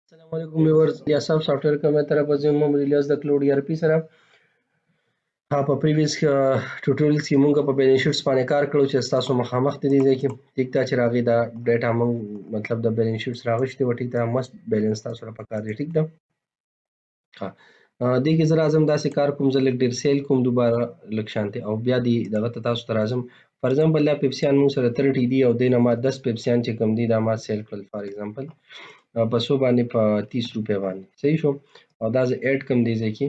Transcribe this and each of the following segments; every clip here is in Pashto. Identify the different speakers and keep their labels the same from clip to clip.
Speaker 1: السلام علیکم ویورز یا صاحب سافټویر کومه طرف زه محمد الیاس د کلوډ ار پی سره په پریویس ټوټوریال کې مونږ په بیلنس شیټس باندې کار کړو چې تاسو مخامخ دي ځکه ټیک تا چې راغی دا ډیټا مونږ مطلب د بیلنس شیټس راغشته و ټیک دا مست بیلنس تاسو را پکار دی ټیک دا ها دې کې زه راځم داسې کار کوم زه لږ ډیر سیل کوم دوباره لږ شانتي او بیا دی دغه تاسو ته راځم فار ایگزامپل دا پیپسیان مونږ سره 30 دی او دینه ما 10 پیپسیان چې کم دي دا ما سیل کړل فار ایگزامپل په 100 باندې په 30 روپے باندې صحیح شو او دا زه اډ کم دی ځکه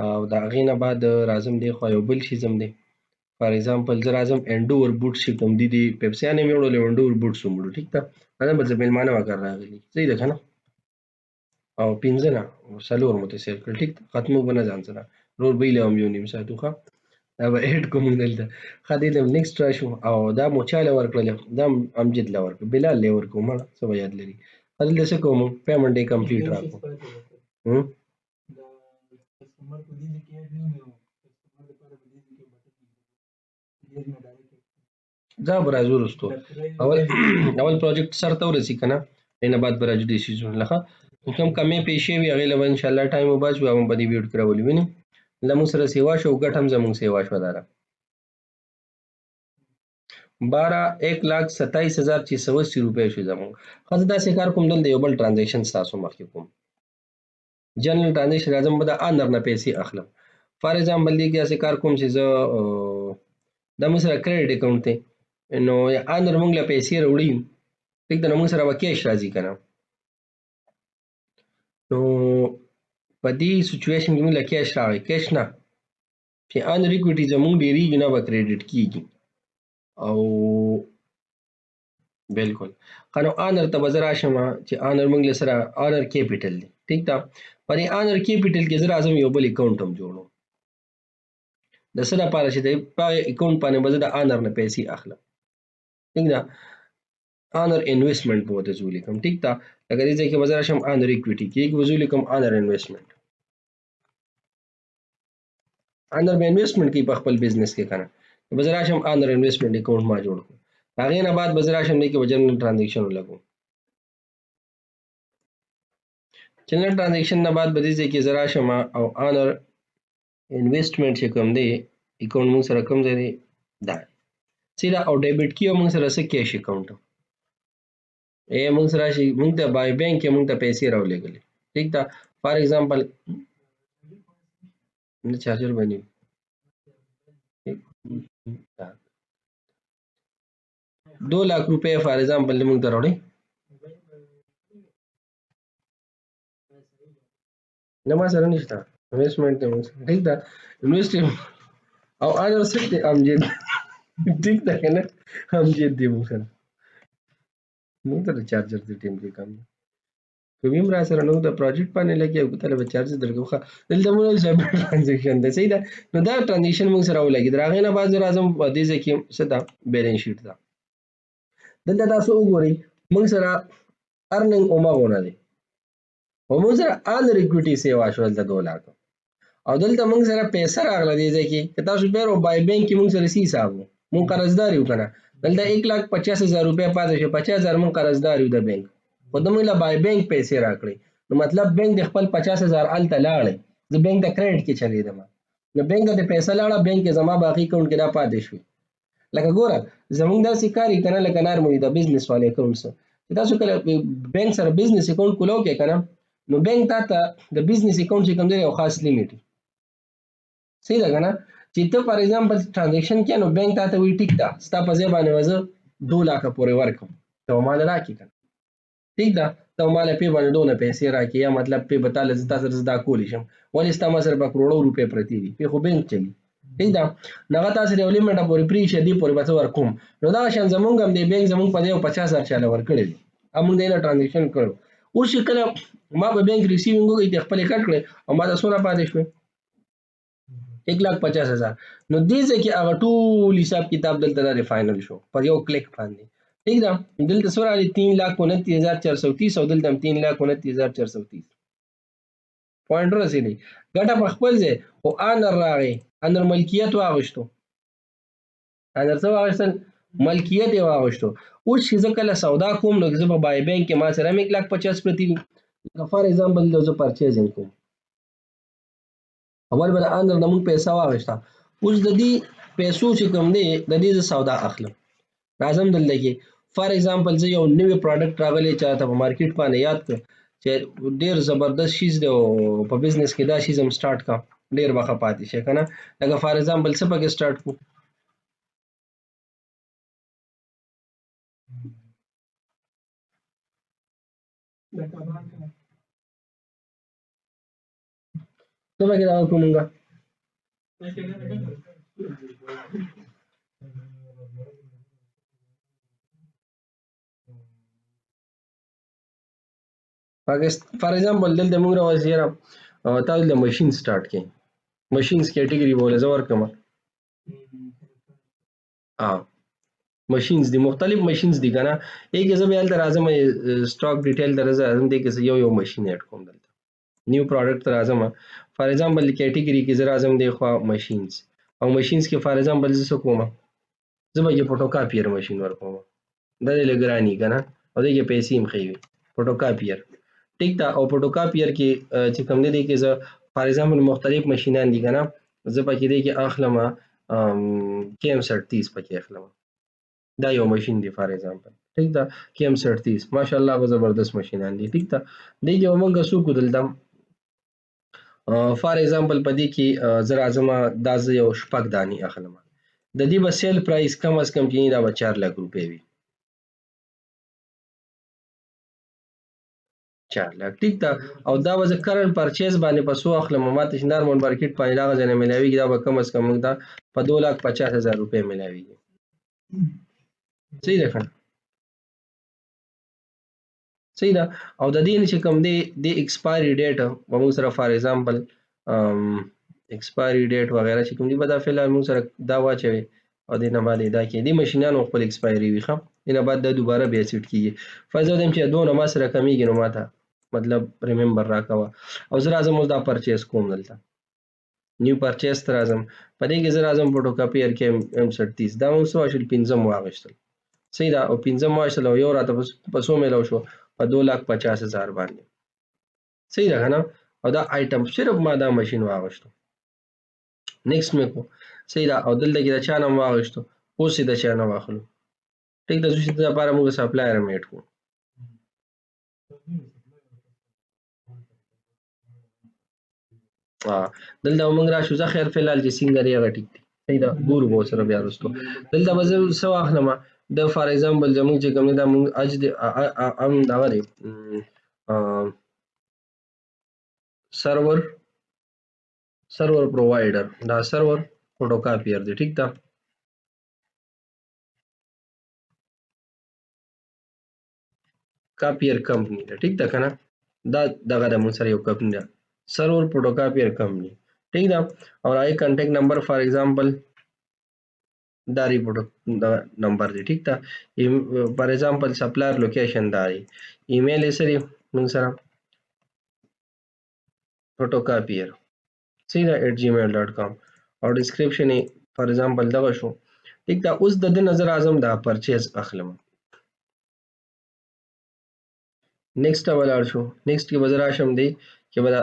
Speaker 1: او دا غینه بعد راځم دی خو یو بل شي زم دی فار ایگزامپل زه راځم انډور بوټ شي کوم دي پیپسیان یې وړول انډور بوټ سمړو ټیک ده دا به زه مېلمانه وکړ راغلی صحیح ده کنه او پنځه نه سلور متصل کړ ټیک ختمو بنه ځان سره رور بیل هم یو نیم ساعت خو دا به اډ کوم دلته خدای دې نیکسټ راشو او دا موچاله ورکړل دا امجد لا ورک بلال له ورکو ما سو یاد لري خدای دې څه کوم پیمنټ یې کمپلیټ راکو دا برازو رستو اول پروجیکټ سره ته ورسی کنه اینه بعد براجو ډیسیژن لخه کوم کمې پیښې وی هغه له ان شاء الله ټایم وباس و هم بدی ویډ کراولې ویني لمو سره سیوا شو ګټم زمون سیوا شو دارا 1,27,680 روپے شو زمون خاص دا سې کار کوم دل یو بل ټرانزیکشن تاسو مخکې کوم جنرال ټرانزیکشن راځم به د انر نه پیسې اخلم فار ایگزامپل دی کې اسې کار کوم چې زه د مو سره کریډټ اکاونټ ته نو یا انر مونږ له پیسې وروړي ټیک ده نو مونږ سره وکیش راځي کنه نو په دې سچويشن کې موږ له کیش راوي کیش نه چې انر اکوټي زموږ ډیریږي نه به کریډټ کیږي او بالکل قانون انر ته بزر راشم چې انر موږ له سره انر کیپټل دی ټیک ده په دې انر کیپټل کې زه راځم یو بل اکاونټ هم جوړوم د سره لپاره چې د اکاونټ باندې بزر د انر نه پیسې اخلم ټیک ده انر انویسټمنټ په وته ځولې کوم ټیک ده لکه دې ځکه بزر راشم انر اکوټي کې یک وځولې کوم انر انویسټمنټ انر به انویسټمنټ کې په خپل بزنس کې کنه بزر راشم انر انویسټمنټ اکاونټ ما جوړ کړ هغه نه بعد بزر راشم دې کې جنرال ټرانزیکشن لګو جنرال ټرانزیکشن نه بعد بدې کې زرا شم او انر انویسټمنټ چې کوم دی اکاونټ موږ سره کوم دی دا سیدا او ډیبټ کیو موږ سره څه کیش اکاونټ موږ سره شي موږ ته بای بانک کې موږ ته پیسې راولېګلې ٹھیک ده فار ایگزامپل نه چارجر باندې 2 लाख रुपए for example موږ ته راوړي نه ما سره نشته انویسټمنټ ته موږ ٹھیک ده انویسټمنټ او انر سټ امجد ٹھیک ده کنه امجد دی موږ سره موږ ته چارجر دی ټیم کې کم کوم را سره نو د پروجیکټ باندې لګي او طلب چارج درکوخه دلته موږ سبب ټرانزیکشن ده صحیح ده نو دا ټرانزیکشن موږ سره ولګي دراغه نه بعد راځم په دې ځکه صدا بیلنس شیټ ده دلته تاسو وګورئ موږ سره ارننګ اومغونه دي او موږ سره انر اکوټي سیوا شول د 2 लाख او دلته موږ سره پیسې راغله دي ځکه تاسو بیرو بای بانک کې موږ سره سی حساب موږ قرضدار یو کنه دلته 1,50,000 روپے پاتې شو 50,000 موږ قرضدار یو د بانک خو دمو له بای بانک پیسې راکړي نو مطلب بانک د خپل 50,000 ال تلاړي زه بانک د کریډټ کې چلی دم نو بانک د پیسې لاړه بانک زما باقی اکاونټ کې دا پاتې شو لکه ګوره زمونږ داسې کاری کنه لکه نارملي د بزنس والے اکاونټس تاسو کله بانک سره بزنس اکاونټ کولو کې کنه نو بانک ته د بزنس اکاونټ چې کوم دی یو خاص لیمټ صحیح ده کنه چې ته فار ایگزامپل ټرانزیکشن کې نو بانک ته وی ټیک ده ستا په ځای باندې وځه 2 लाख پورې ورکم ته مال راکې کنه ٹھیک ده ته مال په باندې دونه پیسې راکې یا مطلب په بتاله زتا سره زدا کولی شم ولی ستا ما سره په کروڑو روپے پرتی دي په خو بانک چلی ٹھیک ده نغه تاسو یو لیمټ پورې پری شدي پورې به ورکوم نو دا شان زمونږ هم دی بانک زمونږ په 50,000 چاله ورکړي امون دینه ټرانزیکشن کړو او چې کله ما په بانک ریسیوینګ وګړي د خپل کټ کړي او ما د سونه پاتې شو 1,50,000 نو دې ځکه هغه ټول حساب کتاب دلته د فائنل شو په یو کلیک باندې ٹھیک ده دلته سره 3,29,430 او دلته 3,29,430 پوینټ رسیدي ګټه په خپل ځای او انر راغی انر ملکیت واغشتو انر څه واغشتل ملکیت یې واغشتو او چې ځکه له سودا کوم نو زه په بای بانک کې ما سره 1,50,000 پرتی فار ایگزامپل د زه پرچیزینګ کوم، اول به د ان نه موږ پیسې واغېسته، اوس د دې پیسو چې کوم دی د دې زه سودا اخلم. راځم دلته کې فار ایگزامپل زه یو نوی پروډکټ راغلی چاته په مارکیټ باندې یاد کړ چې ډیر زبردست شیز دی او په بزنس کې دا شیز هم سٹارټ کا ډیر وخت پاتې شي کنه. لکه فار ایگزامپل څه پکې سٹارټ کو، څه پکې دا کومګه فار ایگزامپل دلته موږ راوځي تاسو د ماشين سٹارټ کړئ، ماشینز کیټګری بوله زه ورکم. ماشینز دي مختلف ماشینز دي کنه، یک زه به هلته راځم سټاک ډیټیل ته راځم دې کې یو ماشین اډ کوم دلته نیو پروډکټ ته راځم. فار ایگزامپل کیټګری کې زه راځم دی خو ماشینز او ماشینز کې فار ایگزامپل زه څه کوم، زه به یې فوټو کاپیر ماشین ورکوم، دا دې لګرانی کنه او دې کې پیسې هم خېوي فوټو کاپیر ټیک دا. او فوټو کاپیر کې چې کوم دی کې زه فار ایگزامپل مختلف ماشینان دي کنه، زه پکې دې کې اخلم KM 30 پکې اخلم، دا یو ماشین دی فار ایگزامپل ٹھیک دا KM 30 ماشاءالله به زبردست ماشینان دي ٹھیک دا. دې کې موږ سو کو دلته فار ایگزامپل په دې کې زه راځم دا زه یو شپږ دانې اخلم، د دې به سیل پرایس کم از کم چې دا به 4 لک روپۍ وي، 4 لک ټیک دا. او دا به زه کرنٹ پرچیز باندې په سو اخلم، ماته چې نارمل مارکیټ باندې دا غزنه ملاويږي دا به کم از کم موږ دا په 2,50,000 روپۍ ملاويږي. صحیح ده کنه، صحیح ده. او د دې چې کوم دی د ایکسپایری ډیټ به موږ سره فار ایگزامپل ایکسپایری ډیټ وغیرہ چې کوم دی به دا فلحال موږ سره دا واچوي او د نه باندې دا کې دي ماشینانو خپل ایکسپایری وي، ښه نه بعد د دوباره بیا سیټ کیږي. فایده دیم چې دوه ما سره کمیږي نو ماته مطلب ریممبر راکوه. او زه راځم اوس دا پرچیز کوم دلته نیو پرچیز ته راځم، په دې کې زه راځم فوټو کاپیر کې M30 دا موږ څه واشل 15 واغشتل، صحیح ده. او 15 واغشتل او یو راته په سو میلاو شو په 2,50,000 باندې، صحیح ده کنه. او دا آیټم صرف ما دا ماشین واغشتو نیکسٹ مې کو، صحیح ده. او دلته کې د چا نوم واغشتو اوس یې د چا نه واخلو ټیک ده. چې د لپاره موږ سپلایر میټ کو دلته موږ راشو زه خیر فلحال چې څنګه دی هغه ټیک دی، صحیح ده. ګورو به سره بیا وروستو دلته به زه څه واخلم د فار ایگزامپل زموږ چې کوم دی دا موږ اج د ام دغه دی سرور پرووایډر، دا سرور فوټو کاپیر دی ټیک ده. کاپیر کمپنی ده ټیک ده کنه، دا دغه د موږ سره یو کمپنی ده سرور فوټو کاپیر کمپنی ٹھیک ده. اور آئی کانټیکټ نمبر فار ایگزامپل دا ریپورټ دا نمبر دی ټیک ده. فار ایگزامپل سپلایر لوکیشن دا دی، ایمیل یې سره موږ سره فوټو کاپیر صحیح ده @gmail.com او ډسکرپشن یې فار ایگزامپل دغه شو ټیک ده. اوس د دې نظر اعظم دا پرچیز اخلم، نیکسٹ ولاړ شو، نیکسٹ کې به زه راشم دی کې به دا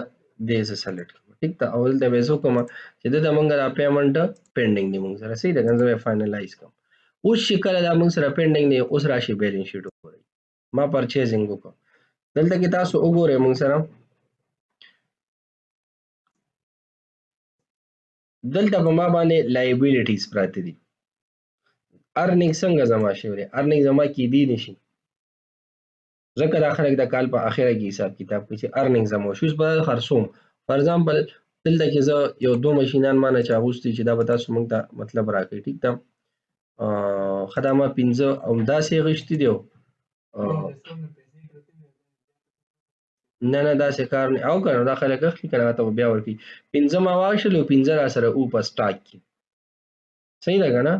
Speaker 1: دې زه سلیکټ کړم ټیک ده. او دلته به زه وکړم چې دلته موږ دا پیمنټ پینډینګ دی موږ سره، صحیح ده کنه، زه به فائنلایز کړم. اوس چې کله دا موږ سره پینډینګ دی اوس راشي بیلنس شیټ وګورئ، ما پرچیزینګ وکړ دلته کې تاسو وګورئ موږ سره دلته په ما باندې لایبیلیټیز پراته دي. ارنینګ څنګه زما شوی دی، ارنینګ زما کې دی نشي ځکه دا خلک د کال په اخره کې حساب کتاب کوي چې ارنینګ زما شوز به خرڅوم. فار ایگزامپل دلته کې زه یو دو ماشینان ما نه چا غوښتي چې دا به تاسو موږ ته مطلب راکړي ټیک ده. خدامه 15 همداسې غشتي دی نه داسې کار نه او کنه دا خلک اخلي کنه ته بیا ورکی 15 ما واښلو 15 را سره او په سٹاک کې، صحیح ده کنه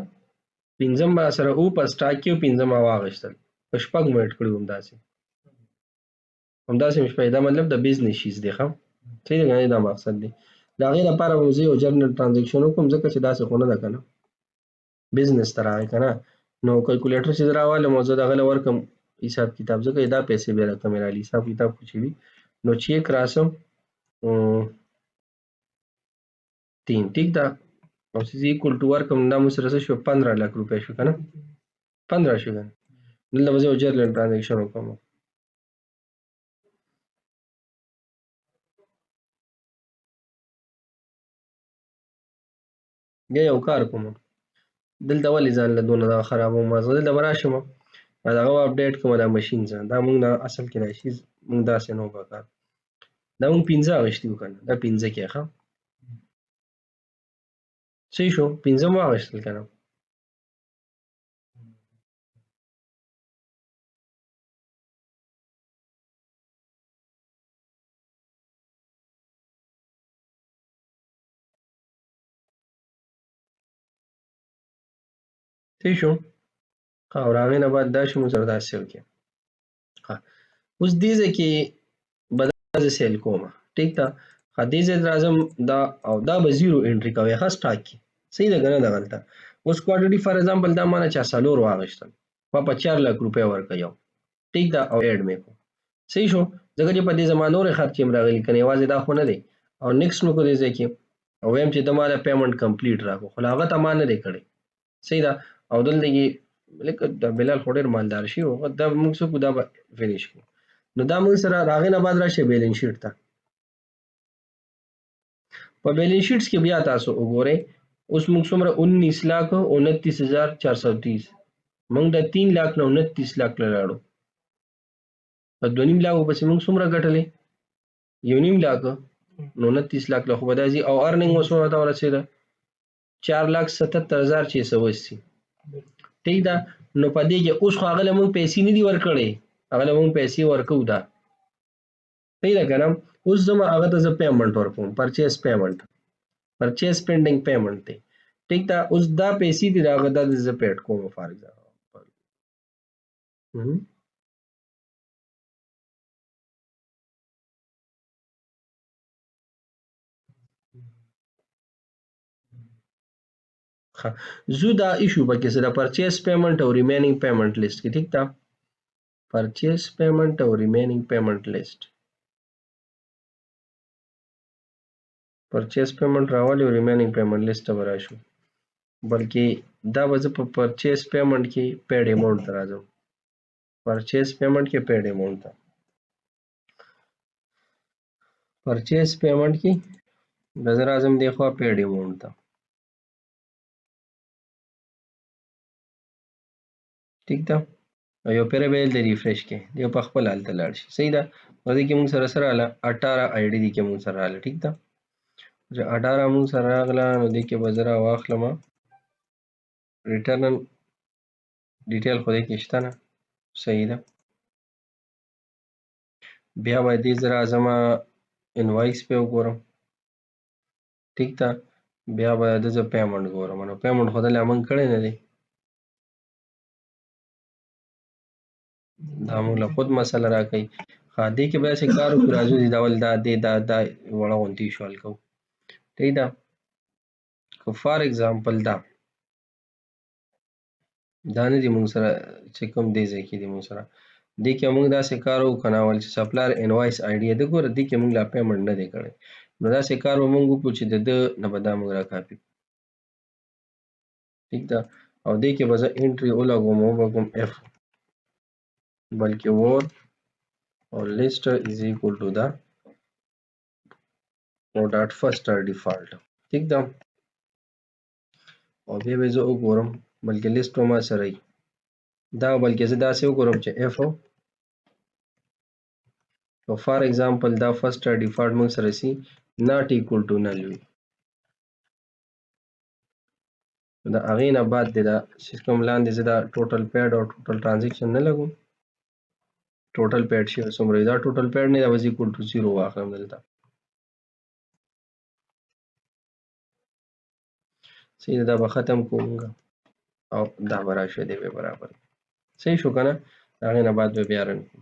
Speaker 1: 15 ما سره او په سٹاک کې 15 ما واغشتل په شپږ منټ کړو همداسې مش پیدا مطلب د بزنس شیز دی خام، صحیح ده دا مقصد دی. دا غیر لپاره موږ یو جرنل ټرانزیکشن کوم ځکه چې داسې خونه ده کنه بزنس تر راغی کنه نو کیلکولیټر چې راواله موضوع دغه ورکم حساب کتاب ځکه دا پیسې به راکمه را حساب کتاب خو چی وي نو چیک راسم 3 ٹھیک ده او سی اکول ټو ورکم دا مو سره څه شو 15 لک روپۍ شو کنه 15 شو کنه دلته به زه یو جرنل ټرانزیکشن وکړم بیا یو کار کوم دلته ولې ځان له دونه دا خرابوم ما زه دلته به راشم دغه اپډیټ کوم دا ماشین ځه دا مونږ نه اصل کې دا شي مونږ داسې نه وکړ دا مونږ 15 اغشتي وکنه دا 15 کې ښه صحیح شو 15 مو اغشتل کنه صحیح شو او هغې نه بعد دا شي مونږ سره دا سیو کې اوس دې ځای کې به دا زه سیل کوم ټیک ده دې ځای ته راځم دا او دا به زیرو انټري کوئ ښه سټاک کې صحیح ده که نه دغلته اوس کوانټټي فار ایگزامپل دا ما نه چا 4 واغېستل ما په 4 لک روپۍ ورکړه یو ټیک ده او ایډ مې کړو صحیح شو ځکه چې په دې زما نورې خرچې هم راغلي که نه یوازې دا خو نه دی او نیکسټ مې کړو دې ځای کې او وایم چې ته ما له پیمنټ کمپلیټ راکړو خو هغه ته ما نه دی کړی صحیح ده او دلته کې لکه د بلال خو ډېر مالدار شي دا موږ څه کړو دا به فینش کړو نو دا موږ سره هغې نه بعد راشئ بیلنس شیټ ته په بیلنس شیټس کې بیا تاسو وګورئ اوس موږ څومره 19,29,430 موږ د 3 لاک نه 29 لاک له لاړو په 2.5 لاکو پسې موږ څومره ګټلې 1.5 لاک نو 29 لاک له خو به دا ځي او ارننګ مو څومره ته ورسېده 4,77,680 ټیک ده نو په دې کې اوس خو هغه له موږ پیسې نه دي ورکړې هغه له موږ پیسې ورکوو ده صحیح ده که نه اوس زما هغه ته زه پیمنټ ورکوم پرچیز پیمنټ پرچیز پینډینګ پیمنټ دی ټیک ده اوس دا پیسې دي د هغه دا زه پیډ کوم فار ایگزامپل زه دا ایشو پکې څه ده پرچیز پیمنټ او ریمینینګ پیمنټ لیست کې ټیک ده پرچیز پیمنټ او ریمینینګ پیمنټ لیست پرچیز پیمنټ راولي او ریمینینګ پیمنټ لیست ته به راشو بلکې دا به زه په پرچیز پیمنټ کې پیډ اماونټ ته راځم پرچیز پیمنټ کې پیډ اماونټ ته پرچیز پیمنټ کې به زه راځم دې خوا پیډ اماونټ ته ټیک ده او یو پیره به دلته ریفریش کې یو په خپل هلته لاړ شي صحیح ده په دې کې مونږ سره څه راغله 18 آی ډي دې کې مونږ سره راغله ټیک ده چې 18 مونږ سره راغله نو دې کې به زه راواخلم ریټرن ډیټیل خو دې کې شته نه صحیح ده بیا به دې زه راځم انوایس پې وګورم ټیک ده بیا به د زه پیمنټ ګورم نو پیمنټ خو دلته مونږ کړی نه دی دا موږ له خود مسله راکوي دې کې به داسې کار وکړو راځو دې ډول دا دې دا وړه غونتې ایشو حل کوو ټیک ده که فار ایگزامپل دا نه دي مونږ سره چې کوم دې ځای کې دي مونږ سره دې کې مونږ داسې کار وکړو نه ول چې سپلایر انوایس آی ډي د ګوره دې کې مونږ لا پیمنټ نه دی کړی نو داسې کار به مونږ وکړو چې د ده نه به دا مونږ را کاپي ټیک ده او دې کې به زه انټري ولګوم او به کوم اف بلکې وور or list is equal to the dot first or default ٹھیک ده او بیا به زه وګورم بلکې لیست ما سره ای دا بلکې زه داسې وګورم چې اف او فار ایگزامپل دا فرست or default موږ سره سي not equal to null وي دا هغې نه بعد دی دا چې کوم لاندې زه دا ټوټل پیډ او ټوټل ټرانزیکشن نه لګوم ټوټل پیډ شي څومره دا ټوټل پیډ نه دا was equal to 0 واخلم دلته صحیح دا به ختم کوم او دا به راشي دی به برابر صحیح شو که نه هغې نه بعد به بیا رن کوم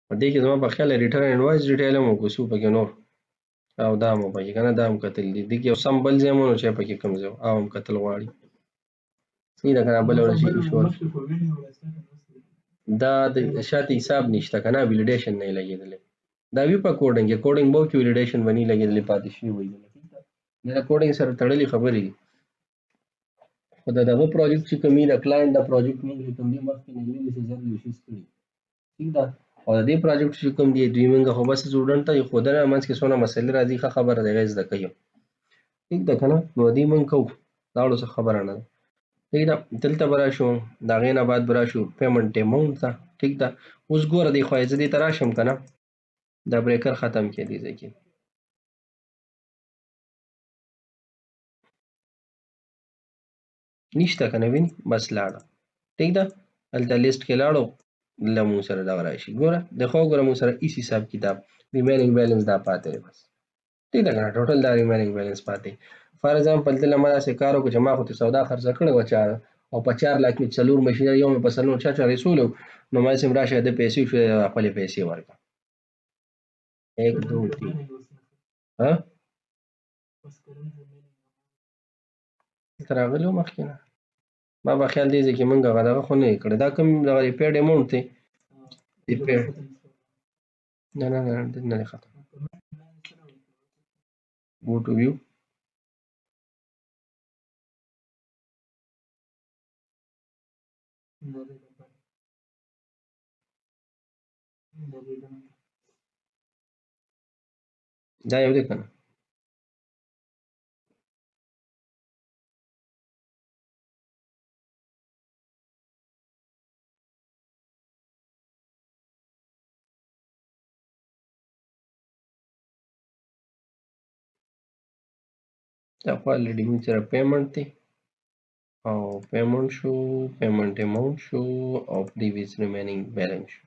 Speaker 1: په دې کې زما په خیال ریټرن انوایس ډیټیل هم وکړو څو پکې نور او دا هم پکې که نه دا هم کتل دي دې کې یو سم بل ځای هم نو چې پکې کوم ځای او هم کتل غواړي صحیح ده که نه بله ورځ ایشو دا د شاته حساب نشته کنه ویلیډیشن نه لګیدلې دا وی په کوډینګ کې کوډینګ بو کې ویلیډیشن ونی لګیدلې پاتې شي وي دا کوډینګ سره تړلې خبرې دي خو دا دغه پروجیکټ چې کومي د کلاینټ د پروجیکټ موږ کوم دی مخکې نه ویلې چې زر یوشي کړی ٹھیک ده او د دې پروجیکټ چې کوم دی دوی موږ خو بس سټوډنټ ته خو دا منځ کې څونه مسلې راځي ښه خبره دی غیز د کوي ٹھیک ده کنه نو دې موږ کو دا څه خبره نه ده ٹھیک ده دلته برا شو دا غینه بعد برا شو پیمنٹ اماونت ته ٹھیک ده اوس ګوره دی خو یې دې تراشم کنه دا بریکر ختم کې دی ځکه نشته کنه ویني بس لاړه ٹھیک ده هلته لیست کې لاړو لمو سره دا راشي ګوره د خو ګوره مو سره ایس حساب کتاب ریمینینګ بیلنس دا پاتې دی بس ٹھیک ده کنه ټوټل دا ریمینینګ بیلنس پاتې فار ایگزامپل دلته ما داسې کار وکړو چې ما خو ته سودا خرڅه کړې وه چا او په 4 لک مې څلور ماشینري یو مې په سلور چا رسولو نو ما سم راشه د پیسې شو خپلې پیسې ورکړه 1 2 3 ها تر راغلو مخکې نه ما به خیال دی چې مونږ هغه دغه خو نه کړی دا کوم دغه ریپیرډ اماونټ دی ریپیرډ نه نه نه نه دی ختم go to view دا یو دی کنه دا خو الریډي موږ سره پیمنټ دی او پیمنٹ شو پیمنٹ اماونٹ شو او پریویس ریمینینګ بیلنس شو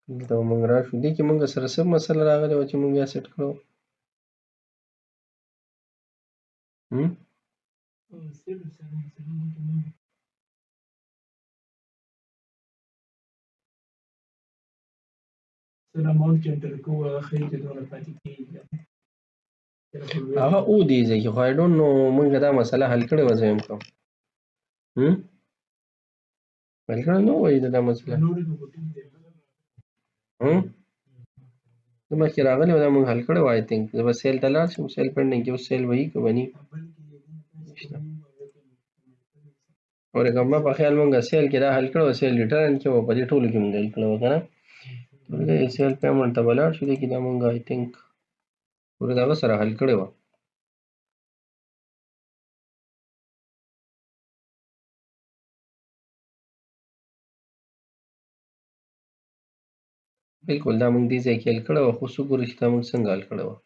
Speaker 1: دلته موږ راشو دې کې موږ سره څه مسله راغلی وه چې موږ بیا سیټ کړو هغه او دی چې خو آی ډونټ نو موږ دا مسله حل کړې وه زه یم کوم حل کړې نه وایي دا مسله زه مخکې راغلی وه دا موږ حل کړې وه آی تھنک زه به سیل ته لاړ شم سیل پینډینګ کې اوس سیل وهي که به نه اورېږه ما په خیال موږ سیل کې دا حل کړی وه سیل ریټرن کې وه په دې ټولو کې موږ حل کړی وه که نه سیل پیمنټ ته به لاړ شو دې کې دا موږ آی تھنک پورې د هغه سره حل کړې وه بلکل دا موږ دې ځای کې حل کړې وه خو اوس وګورو چې دا موږ څنګه حل کړې وه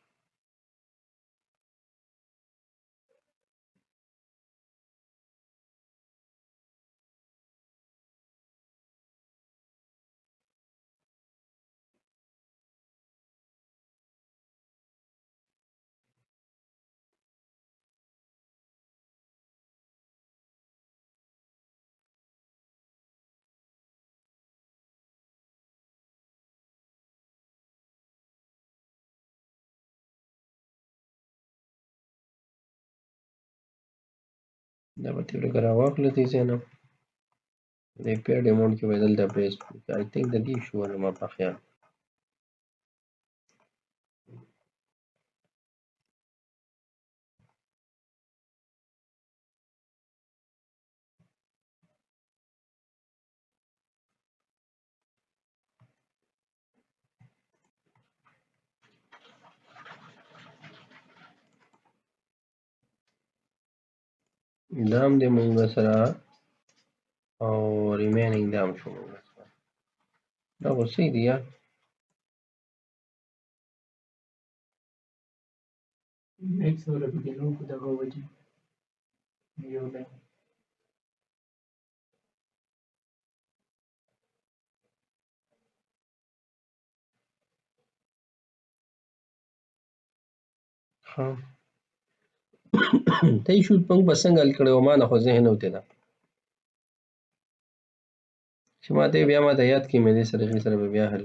Speaker 1: دا به ترې لږه راواخله دې ځای نه ریپیرډ اماونټ کې به یې دلته پیسټ کړو آی تھنک د دې شو زما په خیال دا هم دی موږ سره او ریمینینګ دا هم شو موږ سره دا خو صحیح دی یار ښه ته یې شوت موږ به څنګه حل کړی و ما نه خو ذهن وتې ده چې ماته بیا ماته یاد کړي مې دې طریقې سره به بیا حل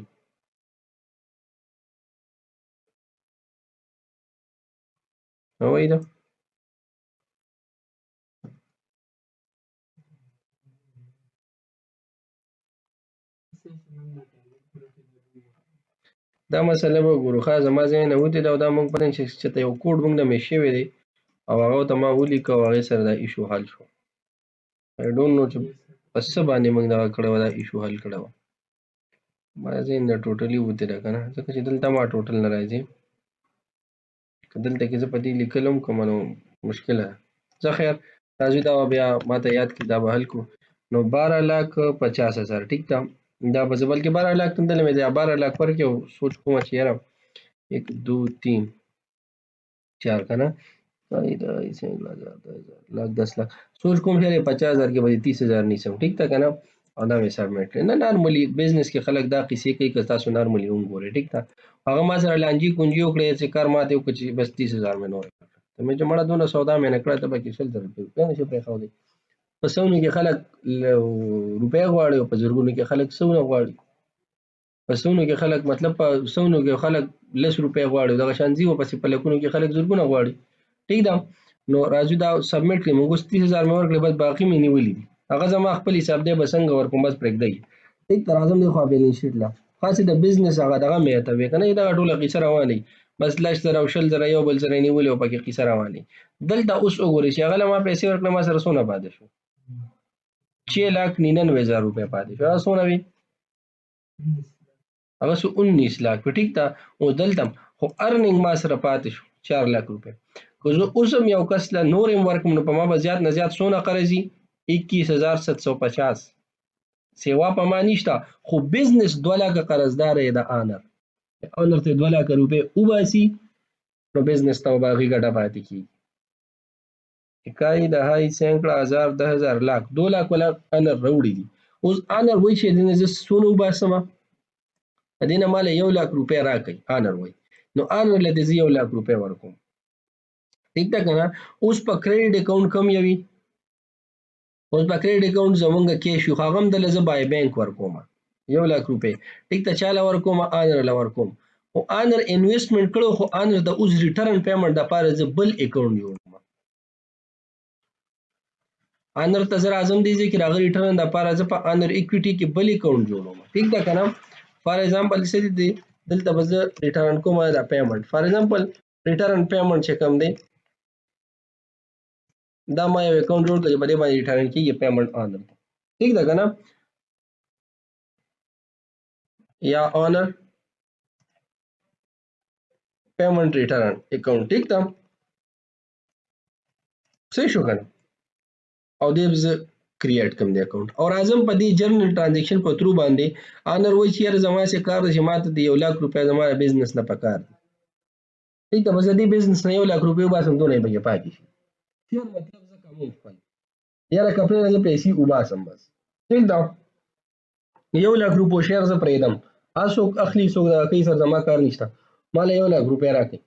Speaker 1: وایي ده. دا مسله به ګورو ښه زما ذهن نه وتې ده او دا موږ پته چې ته یو کوډ موږ نه مې شوی دی او هغه ته ما ولیکه او هغې سره دا ایشو حل شو. آی ډونټ نو چې په څه باندې موږ دغه کړې وه دا ایشو حل کړې وه. ما ذهن نه ټوټلي وتې ده که نه ځکه چې دلته ما ټوټل نه راځي که دلته کې زه په دې لیکلی هم کومه نو مشکله ده. ځه خیر راځو دا به بیا ماته یاد کړي دا به حل کړو. نو 12,50,000 ټیک ده دا به زه بلکې 12,00,000 ته دلته مې دا 12,00,000 ورکړي او سوچ کومه چې یاره 1 2 3 4 که نه लाख 10 लाख सोच कोम شری 50,000 کې به 30,000 نیسم ټیک تا کنه او دا مې سبمیټ کړ نه نارملی بزنس کې خلک دا قصې کوي که تاسو نارملی وګورئ ټیک تا هغه ما سره لانجی کونجی وکړي چې کار ماته وکړي چې بس 30,000 مې نور ته مې چې مړه دونه سودا مې نه کړه ته به کې شل تر کنه شي پرې خو دی په سونو کې خلک روپیا غواړي او په زرګونو کې خلک سونه غواړي په سونو کې خلک مطلب په سونو کې خلک لس روپیا غواړي دغه شان زیو پسې په لکونو کې خلک زرګونه غواړي ټیک ده نو راځو دا سبمیټ کړئ موږ 30,000 مې ورکړي بس باقي مې نیولي دي هغه زما خپل حساب دی به څنګه ورکوم بس پرېږدئ ټیک ته راځم دی خوا بیلنس شیټ له خاصې د بزنس هغه دغه مې ته وی که نه دغه ټوله قیصه روانه بس 10,000 او 20,000 یو بل سره نیولي او پکې قیصه روانه دلته اوس وګورئ چې هغه له ما پیسې ورکړه ما سره څونه پاتې شو 6,99,000 روپۍ پاتې شو هغه څونه وي هغه سو 19 लाख په ټیک تا او دلته خو ارننګ ما سره پاتې شو 4 लाख روپۍ که زه اوس هم یو کس له نور هم ورکوم نو په ما به زیات نه زیات څونه قرضي 21,750 سیوا په ما نشته خو بزنس 2 लाख قرضدار یې د آنر ته 2 लाख روپۍ وباسي نو بزنس ته باغی ګټه پاتې کیږي اکای د هاي سینکړه هزار 10,000 लाख 2 लाख ولا آنر راوړي دي اوس آنر وایي چې دنه زه څونه وباسمه دینه مال 1 लाख روپۍ راکړي آنر وای نو آنر له دې 1 लाख روپۍ ورکوم ٹھیک ده کنه اوس په کریډټ اکاونټ کم یوي اوس په کریډټ اکاونټ زمونږ کیش یو هغه هم د لزه بای بانک ورکوم 1 लाख روپۍ ټیک ته چاله ورکوم آنر له ورکوم او آنر انویسټمنٹ کړو خو آنر د اوس ریټرن پیمنٹ د پاره ز بل اکاونټ جوړوم آنر ته زر اعظم دی چې راغلی ریټرن د پاره ز په آنر اکوټی کې بل اکاونټ جوړوم ټیک ده کنه فار ایگزامپل څه دي دلته به زه ریټرن کوم دا پیمنٹ فار ایگزامپل ریټرن پیمنٹ چې کوم دی دا ما یو اکاونټ جوړ کړی په دې باندې ریټرن کیږي پیمنٹ آنر ٹھیک ده کنه یا آنر پیمنٹ ریټرن اکاونٹ ٹھیک ده صحیح شو کنه او دې بز کریټ کوم دی اکاونٹ او اعظم په دې جرنل ټرانزیکشن په ترو باندې آنر وای چې زما سره کار چې ماته دی 1 लाख روپیا زما بزنس نه پکار ٹھیک ده بس دې بزنس نه 1 लाख روپیا باسم دونه به پاتې شي چیر مطلب زه کوم خپل یاره کپړې نه پیسې وباسم بس ٹھیک ده 1 लाख روپیا شیر زه پرېدم اسو اخلي سو دا کوي سر زما کار نشته مال 1 लाख روپیا راکې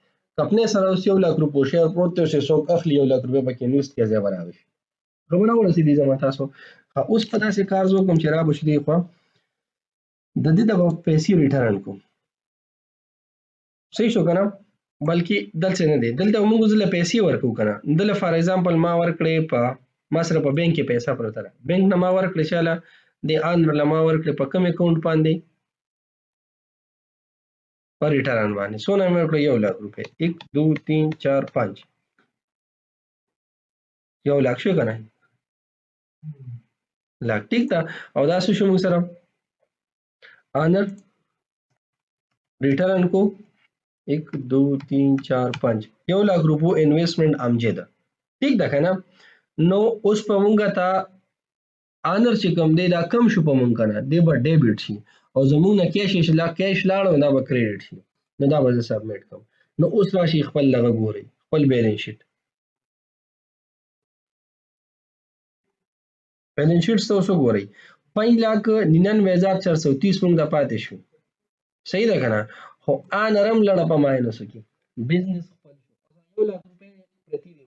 Speaker 1: خپل سره 1 लाख روپیا شیر پروت ته سو اخلي 1 लाख روپیا پکې انویسټ کیږي برابر شي خبره ورسېدي زما تاسو اوس په داسې کار زه کوم چې را بشي دی خو د دې د پیسې ریټرن کوم صحیح شو کنه بلکې دلته نه دی دلته موږ زله پیسې ورکو کنه دلته فار ایگزامپل ما ورکړې په ما سره په بانک کې پیسې پروت ده بانک نه ما ورکړې شاله د ان ما ورکړې په کوم اکاونټ باندې پر ریټرن باندې سونه مې ورکړې 1 लाख روپے 1 2 3 4 5 1 लाख شو کنه लाख ٹھیک था और دا شو موږ سره آنر ریټرن کو 1 2 3 4 5 1 लाख روپو انویسټمنٹ امجه ده ٹھیک ده کنه نو اوس په مونږه تا آنر چې کوم دی دا کم شو په مونږ کنه دی به ډیبټ شي او زمونږ نه کیش لاړو دا به کریډټ شي نو دا به سبمیټ کوم نو اوس راشي خپل لغه ګوري خپل بیلنس شیټ بیلنس شیټ تاسو ګورئ 5,99,430 مونږ د پاتې شو صحیح ده کنه خو آنرم لړه په ماینس کې بزنس خپل شو 1 लाख روپے پرتی دی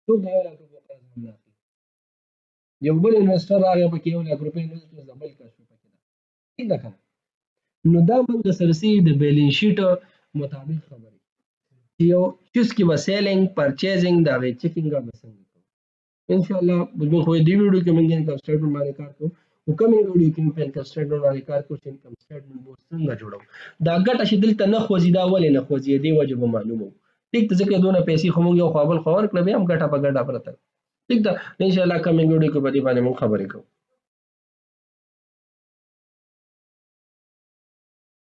Speaker 1: ټول 1 लाख روپے یو بل انویسټر راغی پکې 1 लाख روپے انویسټر زبل کا شو ٹھیک ده کنه. نو دا موږ سره سي د بیلنس شیټ مطابق خبرې یو چیز کې به سیلینګ پرچیزینګ دا غي چیکینګ به څنګه کوو ان شاء الله موږ خو دې ویډیو کې موږ انکم سټیټمنټ باندې کار کوو او کوم ویډیو کې موږ انکم سټیټمنټ باندې کار کوو چې انکم سټیټمنټ به څنګه جوړو دا ګټه چې دلته نه خوځي دا ولې نه خوځي دې وجه به معلومه ټیک ته ځکه دونه پیسې خو موږ یو خپل خور کړو بیا هم ګټه په ګټه پرته ٹھیک ده ان شاء الله کوم ویډیو کې په دې باندې موږ خبرې کوو